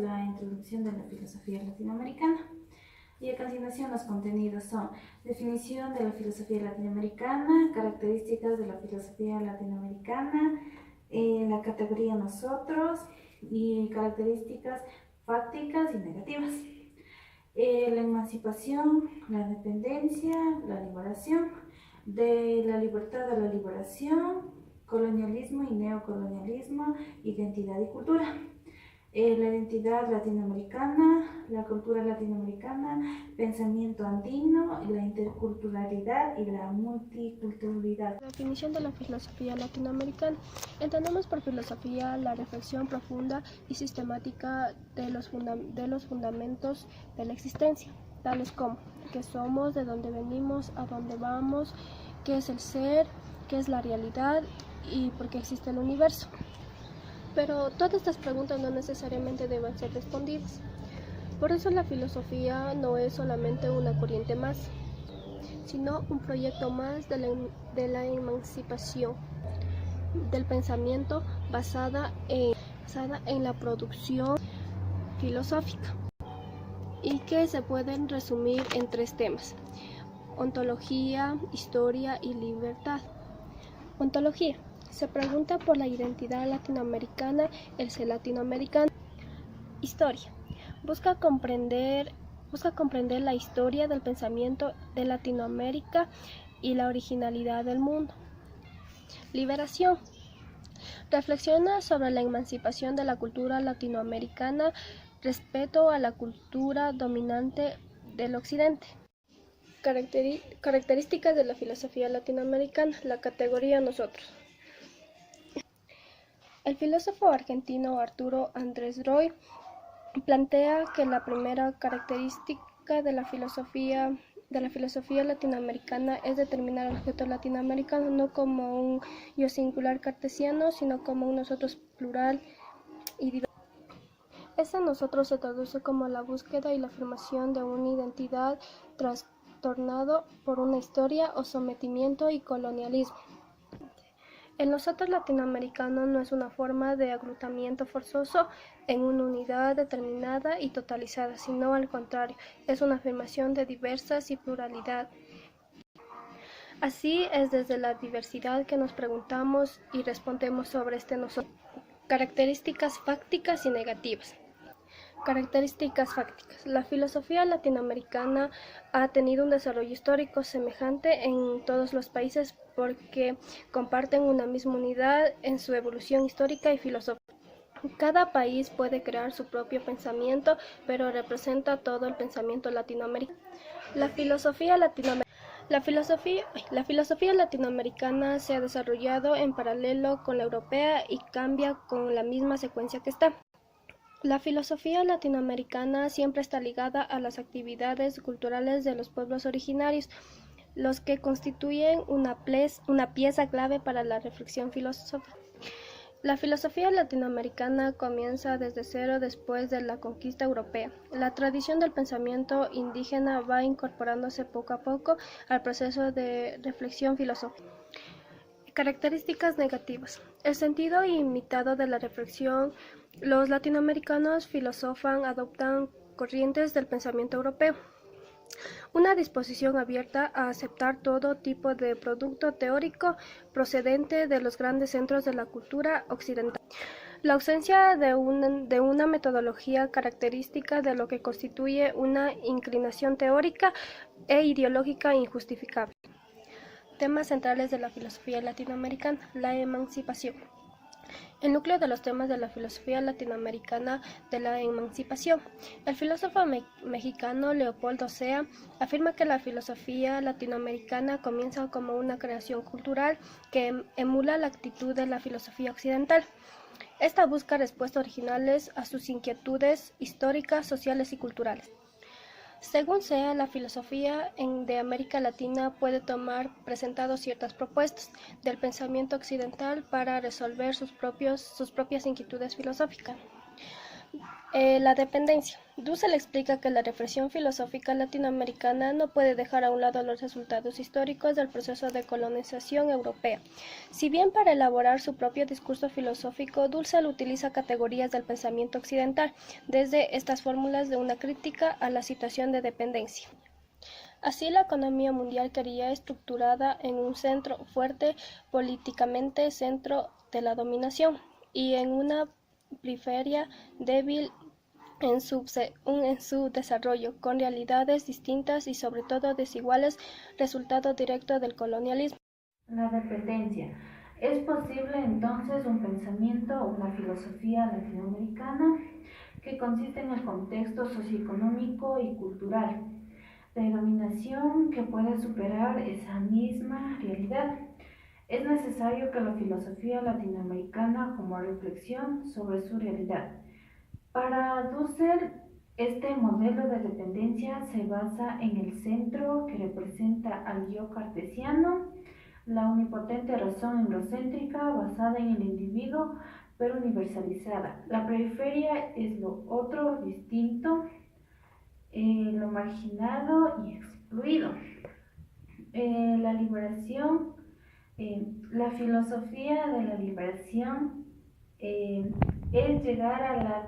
la introducción de la filosofía latinoamericana. Y a continuación los contenidos son definición de la filosofía latinoamericana, características de la filosofía latinoamericana, la categoría nosotros y características fácticas y negativas. La emancipación, la dependencia, la liberación, de la libertad a la liberación, colonialismo y neocolonialismo, identidad y cultura. La identidad latinoamericana, la cultura latinoamericana, pensamiento andino, la interculturalidad y la multiculturalidad. Definición de la filosofía latinoamericana. Entendemos por filosofía la reflexión profunda y sistemática de los fundamentos de la existencia, tales como qué somos, de dónde venimos, a dónde vamos, qué es el ser, qué es la realidad y por qué existe el universo. Pero todas estas preguntas no necesariamente deben ser respondidas. Por eso la filosofía no es solamente una corriente más, sino un proyecto más de la emancipación del pensamiento basada en la producción filosófica y que se pueden resumir en 3 temas: ontología, historia y libertad. Ontología. Se pregunta por la identidad latinoamericana, el ser latinoamericano. Historia. Busca comprender la historia del pensamiento de Latinoamérica y la originalidad del mundo. Liberación. Reflexiona sobre la emancipación de la cultura latinoamericana respecto a la cultura dominante del occidente. Características de la filosofía latinoamericana. La categoría nosotros. El filósofo argentino Arturo Andrés Roy plantea que la primera característica de la filosofía latinoamericana es determinar al sujeto latinoamericano no como un yo singular cartesiano, sino como un nosotros plural y diverso. Ese nosotros se traduce como la búsqueda y la afirmación de una identidad trastornado por una historia o sometimiento y colonialismo. El nosotros latinoamericano no es una forma de agrupamiento forzoso en una unidad determinada y totalizada, sino al contrario, es una afirmación de diversas y pluralidad. Así es desde la diversidad que nos preguntamos y respondemos sobre este nosotros. Características fácticas y negativas. Características fácticas. La filosofía latinoamericana ha tenido un desarrollo histórico semejante en todos los países porque comparten una misma unidad en su evolución histórica y filosófica. Cada país puede crear su propio pensamiento, pero representa todo el pensamiento latinoamericano. La filosofía latinoamericana se ha desarrollado en paralelo con la europea y cambia con la misma secuencia que está. La filosofía latinoamericana siempre está ligada a las actividades culturales de los pueblos originarios, los que constituyen una pieza clave para la reflexión filosófica. La filosofía latinoamericana comienza desde cero después de la conquista europea. La tradición del pensamiento indígena va incorporándose poco a poco al proceso de reflexión filosófica. Características negativas. El sentido ilimitado de la reflexión. Los latinoamericanos filosofan, adoptan corrientes del pensamiento europeo. Una disposición abierta a aceptar todo tipo de producto teórico procedente de los grandes centros de la cultura occidental. La ausencia de una metodología característica de lo que constituye una inclinación teórica e ideológica injustificable. Temas centrales de la filosofía latinoamericana. La emancipación. El núcleo de los temas de la filosofía latinoamericana de la emancipación. El filósofo mexicano Leopoldo Sea afirma que la filosofía latinoamericana comienza como una creación cultural que emula la actitud de la filosofía occidental. Esta busca respuestas originales a sus inquietudes históricas, sociales y culturales. Según Sea, la filosofía de América Latina puede tomar presentado ciertas propuestas del pensamiento occidental para resolver sus propias inquietudes filosóficas. La dependencia. Dussel explica que la reflexión filosófica latinoamericana no puede dejar a un lado los resultados históricos del proceso de colonización europea. Si bien para elaborar su propio discurso filosófico, Dussel utiliza categorías del pensamiento occidental, desde estas fórmulas de una crítica a la situación de dependencia. Así, la economía mundial quedaría estructurada en un centro fuerte políticamente, centro de la dominación, y en una periferia débil en su desarrollo, con realidades distintas y sobre todo desiguales, resultado directo del colonialismo. La dependencia. ¿Es posible entonces un pensamiento o una filosofía latinoamericana que consiste en el contexto socioeconómico y cultural de dominación que puede superar esa misma realidad? Es necesario que la filosofía latinoamericana como reflexión sobre su realidad. Para Dussel, este modelo de dependencia se basa en el centro que representa al yo cartesiano, la omnipotente razón eurocéntrica basada en el individuo pero universalizada. La periferia es lo otro distinto, lo marginado y excluido. La liberación, la filosofía de la liberación es llegar a la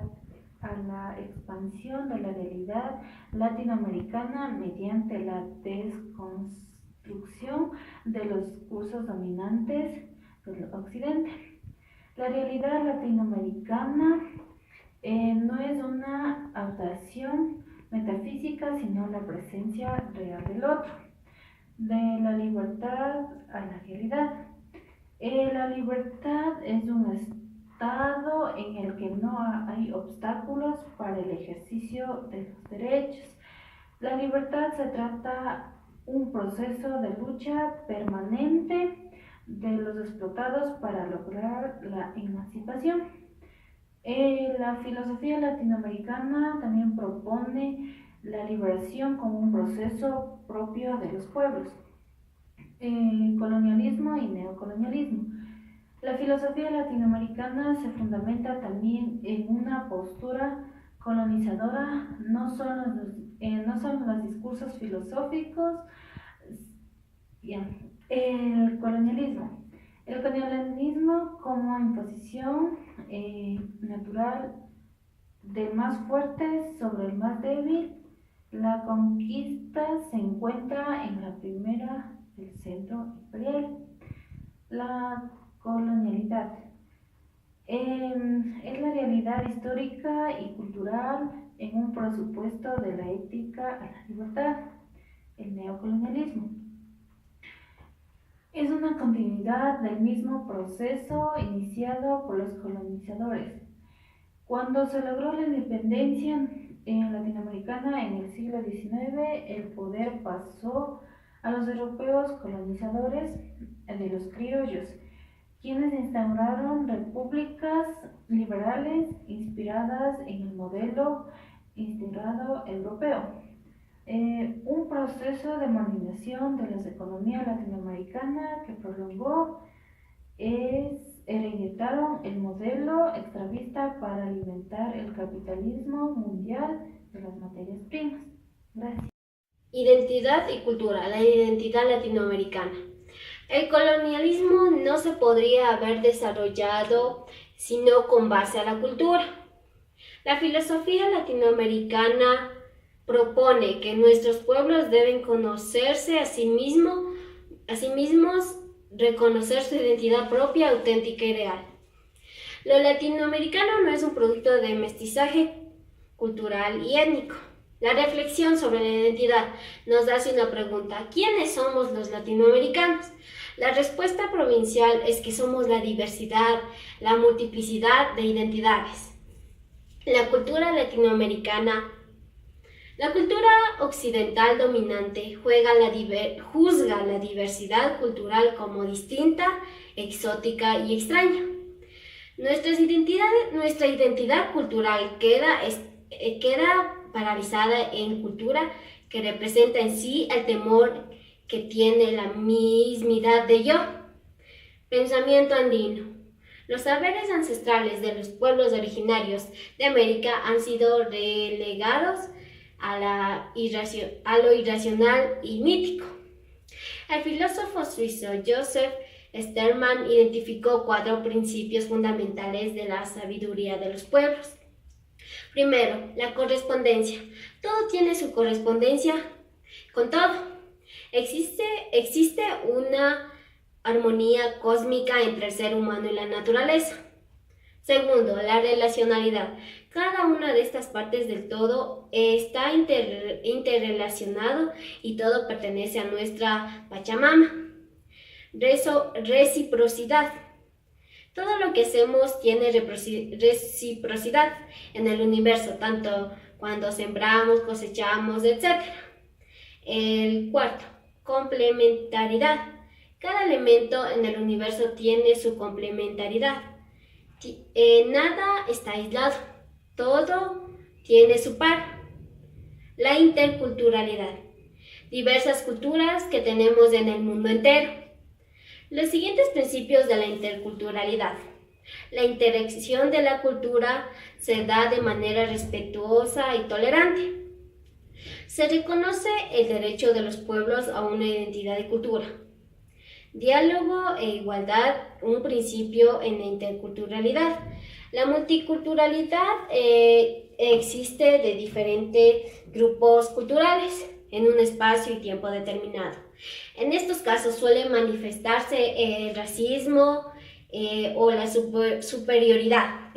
expansión de la realidad latinoamericana mediante la desconstrucción de los cursos dominantes del occidente. La realidad latinoamericana no es una abstracción metafísica, sino la presencia real del otro, de la libertad a la realidad. La libertad es un estado en el que no hay obstáculos para el ejercicio de los derechos. La libertad se trata un proceso de lucha permanente de los explotados para lograr la emancipación. La filosofía latinoamericana también propone la liberación como un proceso propio de los pueblos. Colonialismo y neocolonialismo. La filosofía latinoamericana se fundamenta también en una postura colonizadora, no son los discursos filosóficos. El colonialismo. El colonialismo como imposición natural del más fuerte sobre el más débil. La conquista se encuentra en la primera del centro imperial. La colonialidad es la realidad histórica y cultural en un presupuesto de la ética a la libertad. El neocolonialismo es una continuidad del mismo proceso iniciado por los colonizadores. Cuando se logró la independencia latinoamericana en el siglo XIX, el poder pasó a los europeos colonizadores de los criollos, quienes instauraron repúblicas liberales inspiradas en el modelo integrado europeo. Un proceso de modernización de la economía latinoamericana que prolongó heredaron el modelo extravista para alimentar el capitalismo mundial de las materias primas. Gracias. Identidad y cultura, la identidad latinoamericana. El colonialismo no se podría haber desarrollado sino con base a la cultura. La filosofía latinoamericana propone que nuestros pueblos deben conocerse a sí mismos, reconocer su identidad propia, auténtica y real. Lo latinoamericano no es un producto de mestizaje cultural y étnico. La reflexión sobre la identidad nos hace una pregunta: ¿quiénes somos los latinoamericanos? La respuesta provincial es que somos la diversidad, la multiplicidad de identidades. La cultura latinoamericana. La cultura occidental dominante juzga la diversidad cultural como distinta, exótica y extraña. Nuestra identidad cultural queda paralizada en cultura que representa en sí el temor que tiene la mismidad de yo. Pensamiento andino. Los saberes ancestrales de los pueblos originarios de América han sido relegados a lo irracional y mítico. El filósofo suizo Joseph Sterman identificó 4 principios fundamentales de la sabiduría de los pueblos. Primero, la correspondencia. Todo tiene su correspondencia con todo. Existe una armonía cósmica entre el ser humano y la naturaleza. Segundo, la relacionalidad. Cada una de estas partes del todo está interrelacionado y todo pertenece a nuestra Pachamama. Reciprocidad. Todo lo que hacemos tiene reciprocidad en el universo, tanto cuando sembramos, cosechamos, etc. El cuarto, complementariedad. Cada elemento en el universo tiene su complementariedad. Nada está aislado, todo tiene su par. La interculturalidad. Diversas culturas que tenemos en el mundo entero. Los siguientes principios de la interculturalidad. La interacción de la cultura se da de manera respetuosa y tolerante. Se reconoce el derecho de los pueblos a una identidad y cultura. Diálogo e igualdad, un principio en la interculturalidad. La multiculturalidad existe de diferentes grupos culturales en un espacio y tiempo determinado. En estos casos suele manifestarse el racismo o la superioridad.